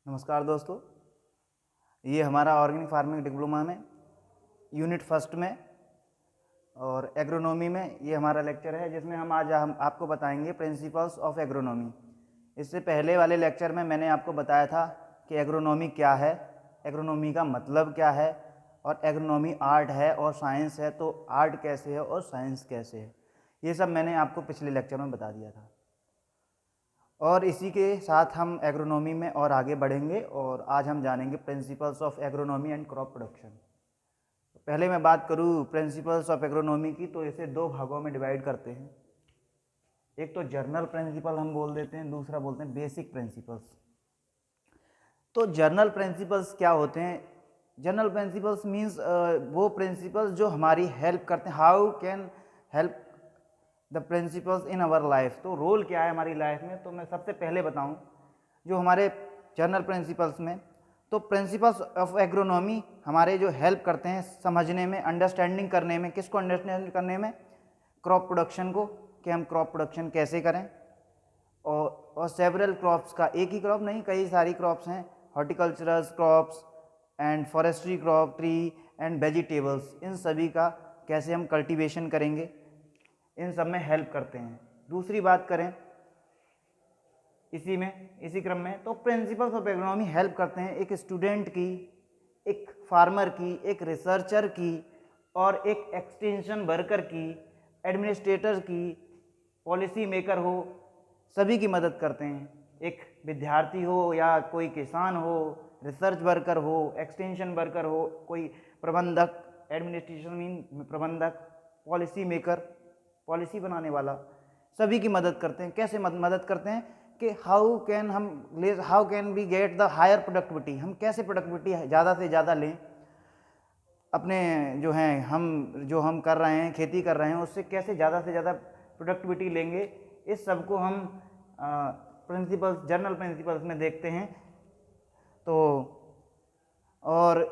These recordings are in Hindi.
नमस्कार दोस्तों, ये हमारा ऑर्गेनिक फार्मिंग डिप्लोमा में यूनिट फर्स्ट में और एग्रोनॉमी में ये हमारा लेक्चर है, जिसमें हम आपको बताएंगे प्रिंसिपल्स ऑफ एग्रोनॉमी। इससे पहले वाले लेक्चर में मैंने आपको बताया था कि एग्रोनॉमी क्या है, एग्रोनॉमी का मतलब क्या है, और एग्रोनॉमी आर्ट है और साइंस है, तो आर्ट कैसे है और साइंस कैसे है, ये सब मैंने आपको पिछले लेक्चर में बता दिया था। और इसी के साथ हम एग्रोनॉमी में और आगे बढ़ेंगे और आज हम जानेंगे principles of agronomy and crop production. पहले मैं बात करूँ प्रिंसिपल्स ऑफ एग्रोनॉमी की, तो इसे दो भागों में डिवाइड करते हैं। एक तो जनरल प्रिंसिपल हम बोल देते हैं, दूसरा बोलते हैं बेसिक प्रिंसिपल्स। तो जनरल प्रिंसिपल्स क्या होते हैं? जनरल प्रिंसिपल्स मीन्स वो प्रिंसिपल्स जो हमारी हेल्प करते हैं। How can help the principles in our life. तो रोल क्या है हमारी लाइफ में, तो मैं सबसे पहले बताऊं जो हमारे जनरल प्रिंसिपल्स में, तो प्रिंसिपल्स ऑफ एग्रोनॉमी हमारे जो हेल्प करते हैं समझने में, अंडरस्टैंडिंग करने में। किसको अंडरस्टैंड करने में? क्रॉप प्रोडक्शन को, कि हम क्रॉप प्रोडक्शन कैसे करें। और सेवरल क्रॉप्स का, एक ही क्रॉप नहीं, कई सारी क्रॉप्स हैं, horticultural crops and forestry crop, tree and vegetables, इन सभी का कैसे हम कल्टीवेशन करेंगे, इन सब में हेल्प करते हैं। दूसरी बात करें इसी क्रम में, तो प्रिंसिपल्स ऑफ एग्रोनॉमी हेल्प करते हैं एक स्टूडेंट की, एक फार्मर की, एक रिसर्चर की, और एक एक्सटेंशन वर्कर की, एडमिनिस्ट्रेटर की, पॉलिसी मेकर हो, सभी की मदद करते हैं। एक विद्यार्थी हो या कोई किसान हो, रिसर्च वर्कर हो, एक्सटेंशन वर्कर हो, कोई प्रबंधक, एडमिनिस्ट्रेशन मीन प्रबंधक, पॉलिसी मेकर, पॉलिसी बनाने वाला, सभी की मदद करते हैं। कैसे मदद करते हैं कि how can we get the higher productivity, हम कैसे प्रोडक्टिविटी ज़्यादा से ज़्यादा लें अपने जो हम कर रहे हैं, खेती कर रहे हैं, उससे कैसे ज़्यादा से ज़्यादा प्रोडक्टिविटी लेंगे। इस सब को हम प्रिंसिपल्स, जनरल प्रिंसिपल्स में देखते हैं। तो और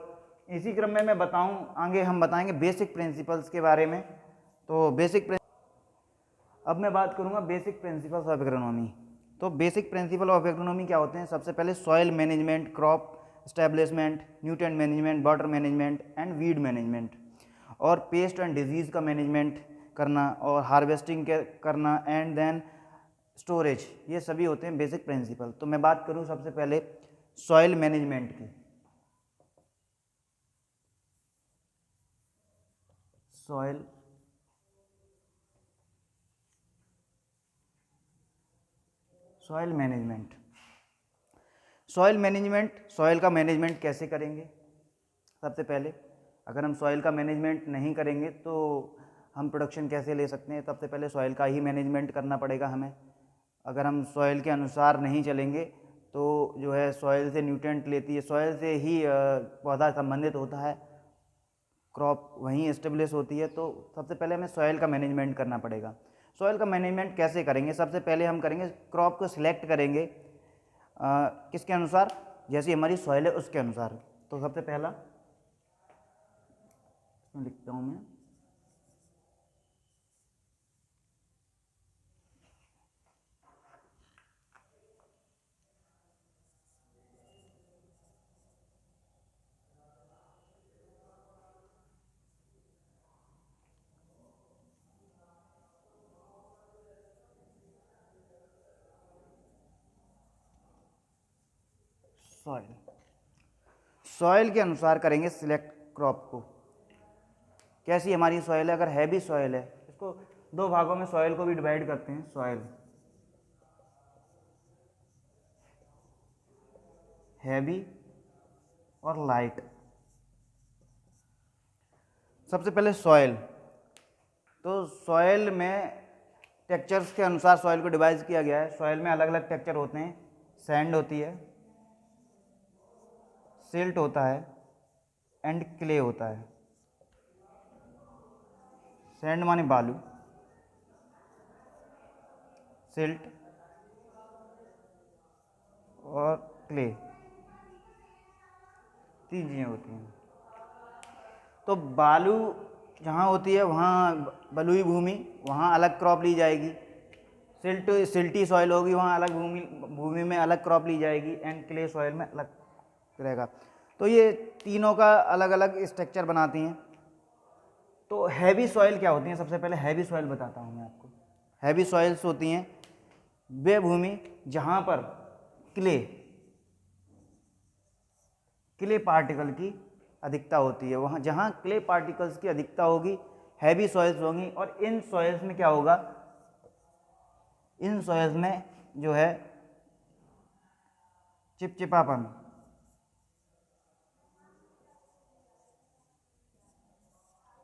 इसी क्रम में मैं बताऊं, आगे हम बताएंगे बेसिक प्रिंसिपल्स के बारे में। तो अब मैं बात करूंगा बेसिक प्रिंसिपल्स ऑफ एग्रोनॉमी। तो बेसिक प्रिंसिपल ऑफ एग्रोनॉमी क्या होते हैं? सबसे पहले soil management, crop establishment, nutrient management, water management and weed management, और पेस्ट एंड डिजीज़ का मैनेजमेंट करना, और हार्वेस्टिंग करना, एंड देन स्टोरेज, ये सभी होते हैं बेसिक प्रिंसिपल। तो मैं बात करूं सबसे पहले सॉइल मैनेजमेंट की। सॉइल मैनेजमेंट, सॉइल का मैनेजमेंट कैसे करेंगे? सबसे पहले अगर हम सॉइल का मैनेजमेंट नहीं करेंगे तो हम प्रोडक्शन कैसे ले सकते हैं? सबसे पहले सॉइल का ही मैनेजमेंट करना पड़ेगा हमें। अगर हम सॉइल के अनुसार नहीं चलेंगे तो जो है सॉइल से न्यूट्रिएंट लेती है, सॉइल से ही पौधा संबंधित होता है, क्रॉप वहीं एस्टेब्लिश होती है। तो सबसे पहले हमें सॉइल का मैनेजमेंट करना पड़ेगा। सॉइल का मैनेजमेंट कैसे करेंगे? सबसे पहले हम करेंगे, क्रॉप को सिलेक्ट करेंगे किसके अनुसार? जैसी हमारी सॉइल है उसके अनुसार। तो सबसे पहला लिखता हूँ मैं, सॉइल के अनुसार करेंगे सिलेक्ट क्रॉप को। कैसी हमारी सॉइल है? अगर हैवी सॉइल है, इसको दो भागों में सॉइल को भी डिवाइड करते हैं, सॉइल हैवी और लाइट। सबसे पहले सॉइल, तो सॉइल में टेक्सचर्स के अनुसार सॉइल को डिवाइड किया गया है। सॉइल में अलग अलग टेक्सचर होते हैं, सैंड होती है, सिल्ट होता है एंड क्ले होता है। सैंड माने बालू, सिल्ट और क्ले, तीन चीज़ें होती हैं। तो बालू जहाँ होती है वहाँ बलुई भूमि, वहाँ अलग क्रॉप ली जाएगी। सिल्टी सॉइल होगी वहाँ अलग भूमि में अलग क्रॉप ली जाएगी, एंड क्ले सॉइल में अलग रहेगा। तो ये तीनों का अलग अलग स्ट्रक्चर बनाती हैं। तो हैवी सॉइल क्या होती हैं? सबसे पहले हैवी सॉइल बताता हूँ मैं आपको। हैवी सॉइल्स होती हैं वे भूमि जहाँ पर क्ले पार्टिकल की अधिकता होती है। वहाँ जहाँ क्ले पार्टिकल्स की अधिकता होगी हैवी सॉइल्स होंगी। और इन सॉइल्स में क्या होगा? इन सॉइल्स में जो है चिपचिपापन,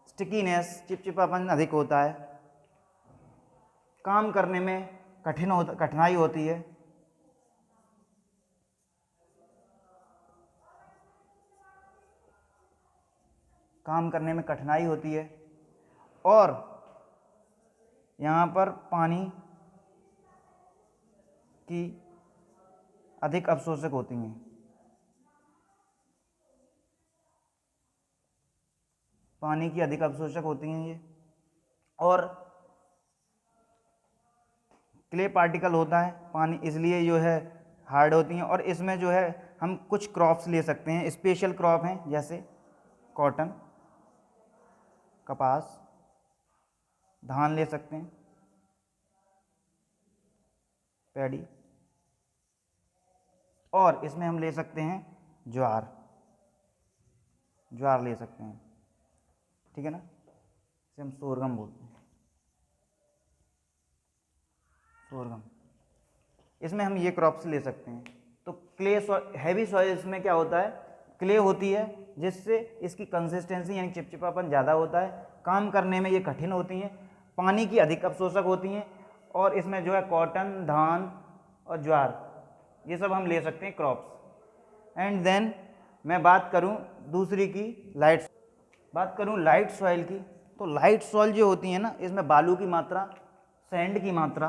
स्टिकीनेस, चिपचिपापन अधिक होता है। काम करने में कठिनाई होती है। काम करने में कठिनाई होती है और यहाँ पर पानी की अधिक अवशोषक होती हैं। पानी की अधिक अवशोषक होती हैं ये। और क्ले पार्टिकल होता है पानी, इसलिए जो है हार्ड होती हैं। और इसमें जो है हम कुछ क्रॉप्स ले सकते हैं, स्पेशल क्रॉप हैं, जैसे कॉटन, कपास, धान ले सकते हैं, पैडी, और इसमें हम ले सकते हैं ज्वार ले सकते हैं, ठीक है ना। इसे हम सोरगम बोलते हैं, सोरगम। इसमें हम ये क्रॉप्स ले सकते हैं। तो क्ले हैवी सॉइल्स में क्या होता है? क्ले होती है जिससे इसकी कंसिस्टेंसी यानी चिपचिपापन ज़्यादा होता है। काम करने में ये कठिन होती हैं, पानी की अधिक अवशोषक होती हैं। और इसमें जो है कॉटन, धान और ज्वार, ये सब हम ले सकते हैं क्रॉप्स। एंड देन मैं बात करूं दूसरी की, बात करूं लाइट सॉइल की। तो लाइट सॉइल जो होती है ना, इसमें बालू की मात्रा, सैंड की मात्रा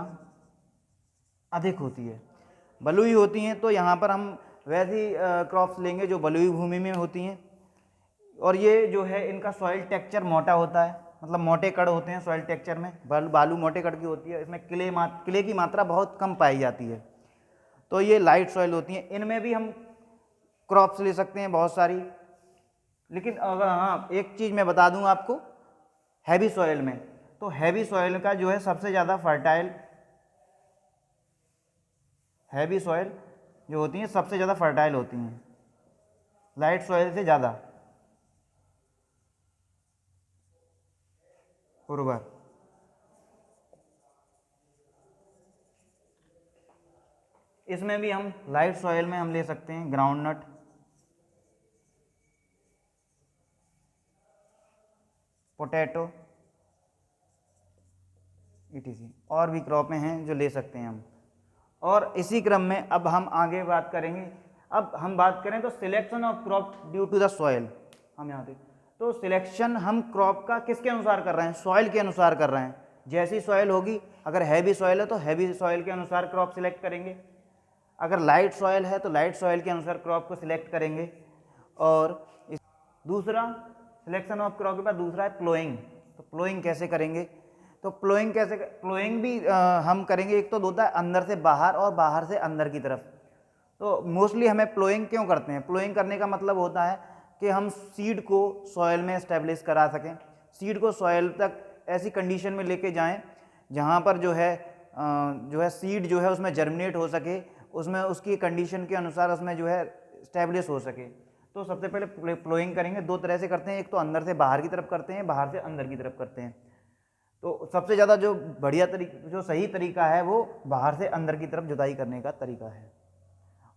अधिक होती है। बलुई होती हैं तो यहाँ पर हम वैसी क्रॉप्स लेंगे जो बलुई भूमि में होती हैं। और ये जो है इनका सॉइल टेक्सचर मोटा होता है, मतलब मोटे कण होते हैं सॉइल टेक्सचर में। बालू मोटे कण की होती है, इसमें क्ले की मात्रा बहुत कम पाई जाती है। तो ये लाइट सॉइल होती हैं। इनमें भी हम क्रॉप्स ले सकते हैं बहुत सारी। लेकिन अगर हाँ, एक चीज़ मैं बता दूं आपको, हैवी सॉइल में, तो हैवी सॉइल का जो है सबसे ज़्यादा फर्टाइल, हैवी सॉइल जो होती हैं सबसे ज़्यादा फर्टाइल होती हैं लाइट सॉइल से ज़्यादा उर्वर। इसमें भी हम लाइट सॉइल में हम ले सकते हैं ग्राउंडनट, पोटैटो, etc। और भी क्रॉप में हैं जो ले सकते हैं हम। और इसी क्रम में अब हम आगे बात करेंगे। अब हम बात करें तो selection of crop due to the soil. हम यहाँ पे तो सिलेक्शन हम क्रॉप का किसके अनुसार कर रहे हैं? सॉइल के अनुसार कर रहे हैं। जैसी सॉइल होगी, अगर हैवी सॉइल है तो हैवी सॉइल के अनुसार क्रॉप सिलेक्ट करेंगे, अगर लाइट सॉइल है तो लाइट सॉइल के अनुसार क्रॉप को सिलेक्ट करेंगे। और दूसरा सिलेक्शन ऑफ क्रॉप के बाद दूसरा है प्लोइंग। तो प्लोइंग कैसे करेंगे? तो प्लोइंग भी हम करेंगे। एक तो होता है अंदर से बाहर और बाहर से अंदर की तरफ। तो मोस्टली हमें प्लोइंग क्यों करते हैं? प्लोइंग करने का मतलब होता है कि हम सीड को सॉइल में एस्टेब्लिश करा सकें, सीड को सॉइल तक ऐसी कंडीशन में लेके जाएं जहां पर जो है सीड जो है उसमें जर्मिनेट हो सके, उसमें उसकी कंडीशन के अनुसार उसमें जो है एस्टेब्लिश हो सके। तो सबसे पहले प्लोइंग करेंगे। दो तरह से करते हैं, एक तो अंदर से बाहर की तरफ करते हैं, बाहर से अंदर की तरफ करते हैं। तो सबसे ज़्यादा जो बढ़िया तरीका, जो सही तरीका है, वो बाहर से अंदर की तरफ जुताई करने का तरीका है।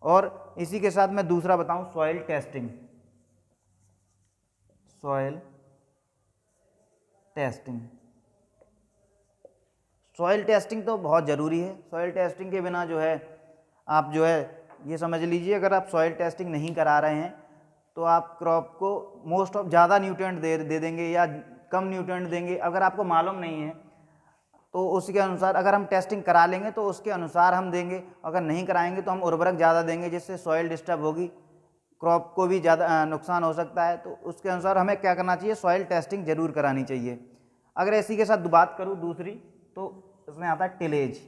और इसी के साथ मैं दूसरा बताऊं, soil testing. Soil testing, soil testing तो बहुत ज़रूरी है। सॉइल टेस्टिंग के बिना जो है आप जो है ये समझ लीजिए, अगर आप सॉइल टेस्टिंग नहीं करा रहे हैं तो आप क्रॉप को मोस्ट ऑफ ज़्यादा न्यूट्रिएंट दे देंगे या कम न्यूट्रिएंट देंगे। अगर आपको मालूम नहीं है तो उसके अनुसार, अगर हम टेस्टिंग करा लेंगे तो उसके अनुसार हम देंगे, अगर नहीं कराएंगे तो हम उर्वरक ज़्यादा देंगे जिससे सॉइल डिस्टर्ब होगी, क्रॉप को भी ज़्यादा नुकसान हो सकता है। तो उसके अनुसार हमें क्या करना चाहिए? सॉइल टेस्टिंग ज़रूर करानी चाहिए। अगर इसी के साथ बात करूँ दूसरी, तो इसमें आता है टिलेज।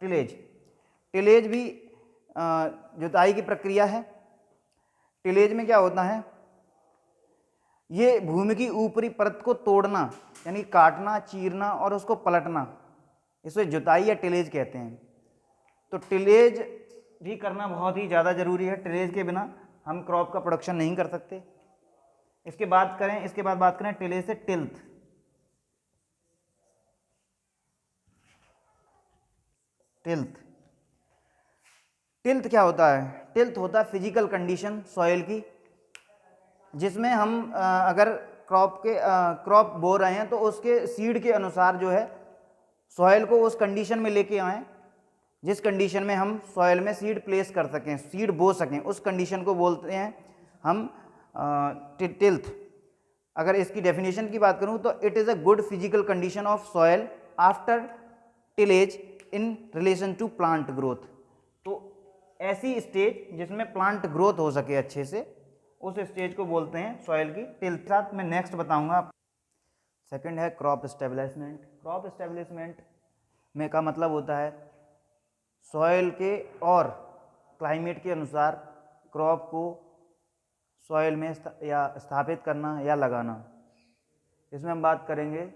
टिलेज, टिलेज भी जुताई की प्रक्रिया है। टिलेज में क्या होता है, ये भूमि की ऊपरी परत को तोड़ना यानी काटना, चीरना और उसको पलटना, इसे जुताई या टिलेज कहते हैं। तो टिलेज भी करना बहुत ही ज़्यादा ज़रूरी है। टिलेज के बिना हम क्रॉप का प्रोडक्शन नहीं कर सकते। इसके बाद बात करें टिलेज से टिल्थ। टिल्थ टिल्थ क्या होता है? टिल्थ होता है फिजिकल कंडीशन सॉइल की, जिसमें हम अगर क्रॉप बो रहे हैं तो उसके सीड के अनुसार जो है सॉइल को उस कंडीशन में लेके आएँ जिस कंडीशन में हम सॉइल में सीड प्लेस कर सकें, सीड बो सकें, उस कंडीशन को बोलते हैं हम टिल्थ। अगर इसकी डेफिनेशन की बात करूं तो it is a good physical condition of soil after tillage in relation to plant growth. तो ऐसी स्टेज जिसमें प्लांट ग्रोथ हो सके अच्छे से, उस स्टेज को बोलते हैं सॉइल की टिल्थ। साथ मैं नेक्स्ट बताऊंगा। सेकंड है क्रॉप स्टेबलिशमेंट। क्रॉप स्टेबलिशमेंट में का मतलब होता है सॉइल के और क्लाइमेट के अनुसार क्रॉप को सॉइल में स्थापित करना या लगाना। इसमें हम बात करेंगे,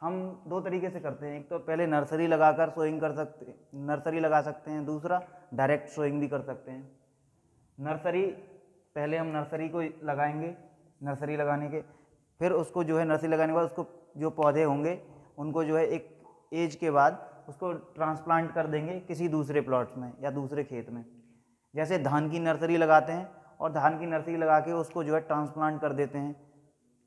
हम दो तरीके से करते हैं। एक तो पहले नर्सरी लगाकर सोइंग कर सकते हैं, नर्सरी लगा सकते हैं। दूसरा डायरेक्ट सोइंग भी कर सकते हैं। नर्सरी, पहले हम नर्सरी को लगाएंगे, नर्सरी लगाने के फिर उसको जो है नर्सरी लगाने के बाद उसको जो पौधे होंगे उनको जो है एक एज के बाद उसको ट्रांसप्लांट कर देंगे किसी दूसरे प्लॉट्स में या दूसरे खेत में। जैसे धान की नर्सरी लगाते हैं और धान की नर्सरी लगा के उसको जो है ट्रांसप्लांट कर देते हैं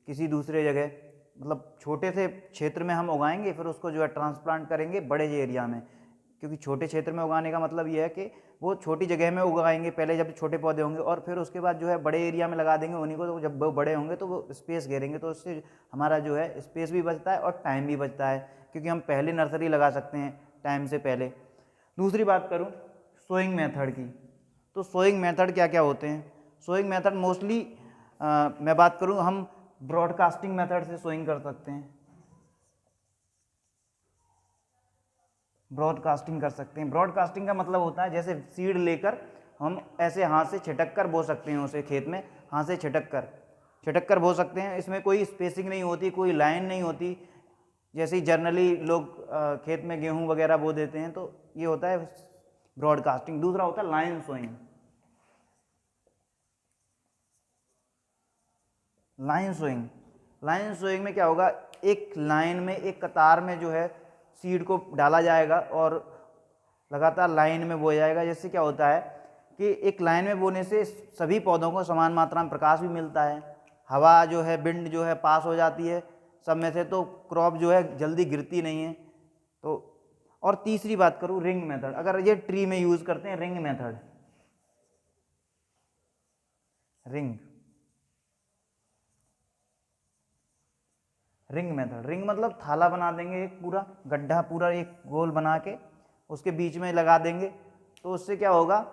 किसी दूसरे जगह, मतलब छोटे से क्षेत्र में हम उगाएंगे, फिर उसको जो है ट्रांसप्लांट करेंगे बड़े एरिया में। क्योंकि छोटे क्षेत्र में उगाने का मतलब ये है कि वो छोटी जगह में उगाएंगे पहले जब छोटे पौधे होंगे, और फिर उसके बाद जो है बड़े एरिया में लगा देंगे उन्हीं को। तो जब वो बड़े होंगे तो वो स्पेस घेरेंगे, तो उससे हमारा जो है स्पेस भी बचता है और टाइम भी बचता है, क्योंकि हम पहले नर्सरी लगा सकते हैं टाइम से पहले। दूसरी बात करूँ सोइंग मेथड की, तो सोइंग मेथड क्या क्या होते हैं? सोइंग मेथड मोस्टली मैं बात करूँ, हम ब्रॉडकास्टिंग मेथड से सोइंग कर सकते हैं। ब्रॉडकास्टिंग कर सकते हैं। ब्रॉडकास्टिंग का मतलब होता है जैसे सीड लेकर हम ऐसे हाथ से छिटक कर बो सकते हैं, उसे खेत में हाथ से छिटक कर बो सकते हैं। इसमें कोई स्पेसिंग नहीं होती, कोई लाइन नहीं होती, जैसे ही जर्नली लोग खेत में गेहूं वगैरह बो देते हैं। तो ये होता है ब्रॉडकास्टिंग। दूसरा होता है लाइन सोइंग। लाइन सोइंग में क्या होगा, एक लाइन में, एक कतार में जो है सीड को डाला जाएगा और लगातार लाइन में बोया जाएगा। जिससे क्या होता है कि एक लाइन में बोने से सभी पौधों को समान मात्रा में प्रकाश भी मिलता है, हवा जो है, विंड जो है पास हो जाती है सब में से, तो क्रॉप जो है जल्दी गिरती नहीं है। तो और तीसरी बात करूँ रिंग मेथड, अगर ये ट्री में यूज़ करते हैं रिंग मेथड। रिंग मतलब थाला बना देंगे, एक पूरा गड्ढा, पूरा एक गोल बना के उसके बीच में लगा देंगे। तो उससे क्या होगा,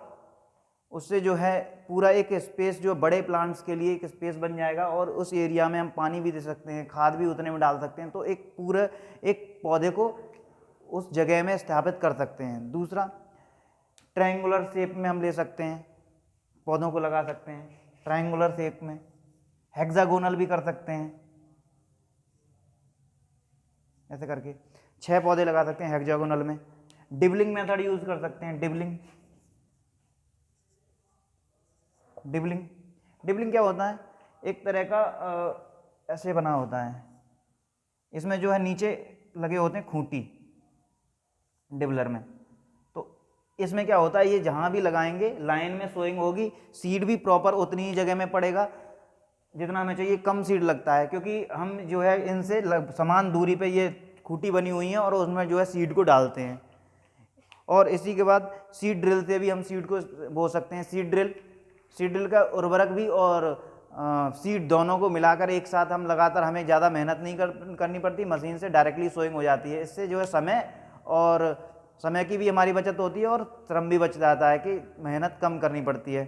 उससे जो है पूरा एक स्पेस जो बड़े प्लांट्स के लिए एक स्पेस बन जाएगा, और उस एरिया में हम पानी भी दे सकते हैं, खाद भी उतने में डाल सकते हैं। तो एक पूरा एक पौधे को उस जगह में स्थापित कर सकते हैं। दूसरा ट्रायंगुलर शेप में हम ले सकते हैं, पौधों को लगा सकते हैं ट्रायंगुलर शेप में। हेक्सागोनल भी कर सकते हैं, ऐसे करके 6 पौधे लगा सकते हैं हेक्सागोनल में। डिबलिंग मेथड यूज कर सकते हैं। डिबलिंग क्या होता है, एक तरह का ऐसे बना होता है, इसमें जो है नीचे लगे होते हैं खूंटी डिबलर में। तो इसमें क्या होता है, ये जहाँ भी लगाएंगे लाइन में सोइंग होगी, सीड भी प्रॉपर उतनी ही जगह में पड़ेगा जितना हमें चाहिए। कम सीड लगता है क्योंकि हम जो है इनसे समान दूरी पे ये खूंटी बनी हुई है और उसमें जो है सीड को डालते हैं। और इसी के बाद सीड ड्रिल से भी हम सीड को बो सकते हैं। सीड ड्रिल का उर्वरक भी और सीड दोनों को मिलाकर एक साथ हम लगातार, हमें ज़्यादा मेहनत नहीं करनी पड़ती, मशीन से डायरेक्टली सोइंग हो जाती है। इससे जो है समय की भी हमारी बचत होती है और श्रम भी बच जाता है कि मेहनत कम करनी पड़ती है।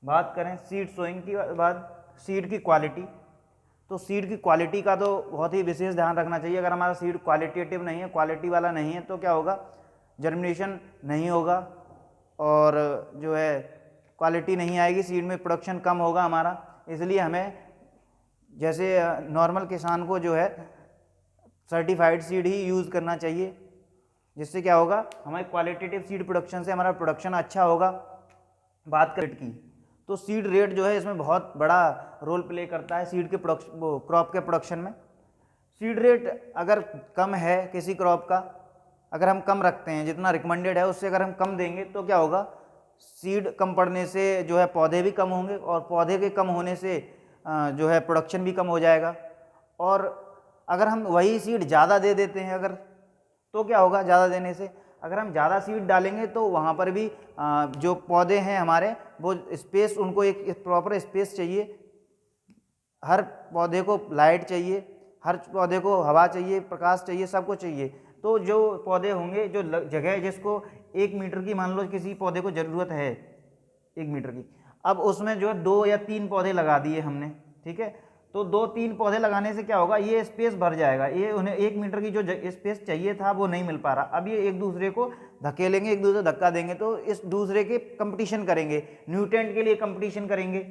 बात करें सीड सोइंग की बाद, सीड की क्वालिटी, तो सीड की क्वालिटी का तो बहुत ही विशेष ध्यान रखना चाहिए। अगर हमारा सीड क्वालिटेटिव नहीं है, क्वालिटी वाला नहीं है, तो क्या होगा, जर्मिनेशन नहीं होगा और जो है क्वालिटी नहीं आएगी, सीड में प्रोडक्शन कम होगा हमारा। इसलिए हमें जैसे नॉर्मल किसान को जो है सर्टिफाइड सीड ही यूज़ करना चाहिए, जिससे क्या होगा हमारे क्वालिटेटिव सीड प्रोडक्शन से हमारा प्रोडक्शन अच्छा होगा। बात करें की, तो सीड रेट जो है इसमें बहुत बड़ा रोल प्ले करता है सीड के क्रॉप के प्रोडक्शन में। सीड रेट अगर कम है किसी क्रॉप का, अगर हम कम रखते हैं, जितना रिकमेंडेड है उससे अगर हम कम देंगे तो क्या होगा, सीड कम पड़ने से जो है पौधे भी कम होंगे और पौधे के कम होने से जो है प्रोडक्शन भी कम हो जाएगा। और अगर हम वही सीड ज़्यादा दे देते हैं अगर, तो क्या होगा, ज़्यादा देने से अगर हम ज़्यादा सीड डालेंगे तो वहाँ पर भी जो पौधे हैं हमारे वो स्पेस, उनको एक प्रॉपर स्पेस चाहिए, हर पौधे को लाइट चाहिए, हर पौधे को हवा चाहिए, प्रकाश चाहिए, सब कुछ चाहिए। तो जो पौधे होंगे, जो जगह जिसको 1 मीटर की मान लो किसी पौधे को ज़रूरत है 1 मीटर की, अब उसमें जो है 2 या 3 पौधे लगा दिए हमने, ठीक है, तो 2-3 पौधे लगाने से क्या होगा, ये स्पेस भर जाएगा, ये उन्हें 1 मीटर की जो स्पेस चाहिए था वो नहीं मिल पा रहा। अब ये एक दूसरे को धकेलेंगे, एक दूसरे धक्का देंगे तो इस दूसरे के कंपटीशन करेंगे, न्यूट्रेंट के लिए कंपटीशन करेंगे,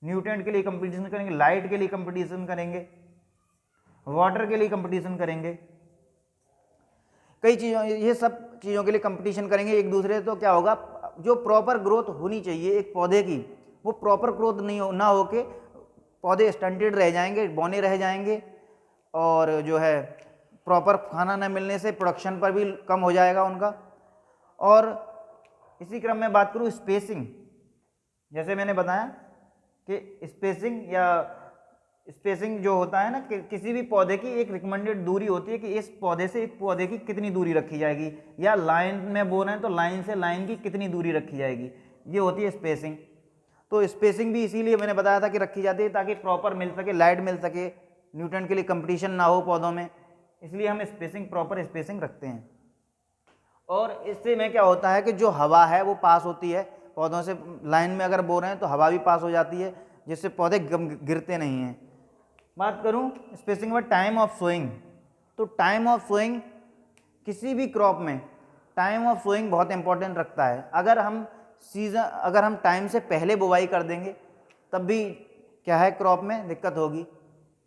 न्यूट्रेंट के लिए कंपटीशन करेंगे, लाइट के लिए कंपटीशन करेंगे, वाटर के लिए कंपटीशन करेंगे, कई चीज़ों, ये सब चीज़ों के लिए कंपटीशन करेंगे एक दूसरे। तो क्या होगा, जो प्रॉपर ग्रोथ होनी चाहिए एक पौधे की, वो प्रॉपर ग्रोथ ना होके पौधे स्टंटेड रह जाएंगे, बौने रह जाएंगे, और जो है प्रॉपर खाना न मिलने से प्रोडक्शन पर भी कम हो जाएगा उनका। और इसी क्रम में बात करूँ स्पेसिंग, जैसे मैंने बताया कि स्पेसिंग जो होता है ना, कि किसी भी पौधे की एक रिकमेंडेड दूरी होती है कि इस पौधे से इस पौधे की कितनी दूरी रखी जाएगी, या लाइन में बोल रहे हैं तो लाइन से लाइन की कितनी दूरी रखी जाएगी, ये होती है स्पेसिंग। तो स्पेसिंग भी इसीलिए मैंने बताया था कि रखी जाती है ताकि प्रॉपर मिल सके, लाइट मिल सके, न्यूट्रन के लिए कंपटीशन ना हो पौधों में, इसलिए हम स्पेसिंग, प्रॉपर स्पेसिंग रखते हैं। और इससे में क्या होता है कि जो हवा है वो पास होती है पौधों से, लाइन में अगर बो रहे हैं तो हवा भी पास हो जाती है, जिससे पौधे गिरते नहीं हैं। बात करूं स्पेसिंग में टाइम ऑफ सोइंग, तो टाइम ऑफ सोइंग किसी भी क्रॉप में टाइम ऑफ सोइंग बहुत इंपॉर्टेंट रखता है। अगर हम टाइम से पहले बुवाई कर देंगे तब भी क्या है, क्रॉप में दिक्कत होगी।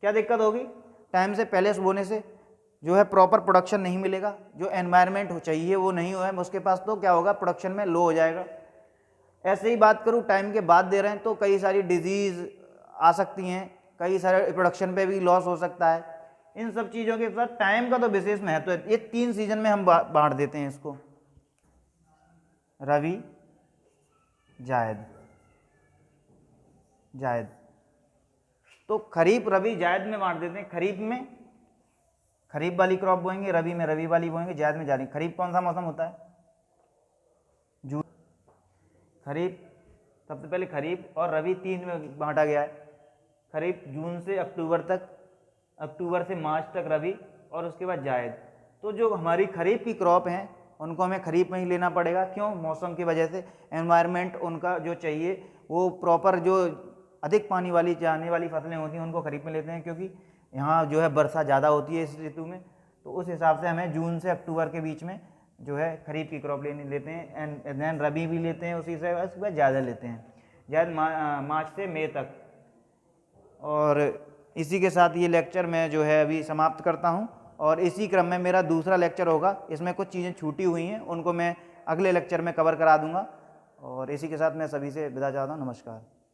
क्या दिक्कत होगी, टाइम से पहले बोने से जो है प्रॉपर प्रोडक्शन नहीं मिलेगा, जो एनवायरनमेंट चाहिए वो नहीं है उसके पास, तो क्या होगा, प्रोडक्शन में लो हो जाएगा। ऐसे ही बात करूँ टाइम के बाद दे रहे हैं तो कई सारी डिजीज़ आ सकती हैं, कई सारे प्रोडक्शन पे भी लॉस हो सकता है। इन सब चीज़ों के साथ टाइम का तो विशेष महत्व है। ये 3 सीजन में हम बांट देते हैं इसको, रवि, जायद। तो खरीफ, रबी, जायद में बांट देते हैं। खरीफ में खरीफ वाली क्रॉप बोएंगे, रबी में रबी वाली बोएंगे, जायद में जायद। खरीफ कौन सा मौसम होता है, जून। खरीफ सबसे पहले खरीफ और रबी 3 में बांटा गया है। खरीफ जून से अक्टूबर तक, अक्टूबर से मार्च तक रबी, और उसके बाद जायद। तो जो हमारी खरीफ की क्रॉप हैं उनको हमें खरीफ में ही लेना पड़ेगा। क्यों, मौसम की वजह से, एनवायरनमेंट उनका जो चाहिए वो प्रॉपर, जो अधिक पानी वाली जाने वाली फसलें होती हैं उनको खरीफ में लेते हैं, क्योंकि यहाँ जो है वर्षा ज़्यादा होती है इस ऋतु में। तो उस हिसाब से हमें जून से अक्टूबर के बीच में जो है खरीफ की क्रॉप लेते हैं, एंड देन रबी भी लेते हैं उसी से, उसके बाद ज़्यादा लेते हैं, ज़्यादा मार्च से मई तक। और इसी के साथ ये लेक्चर मैं जो है अभी समाप्त करता हूँ, और इसी क्रम में मेरा दूसरा लेक्चर होगा, इसमें कुछ चीज़ें छूटी हुई हैं उनको मैं अगले लेक्चर में कवर करा दूँगा। और इसी के साथ मैं सभी से विदा चाहता हूँ। नमस्कार।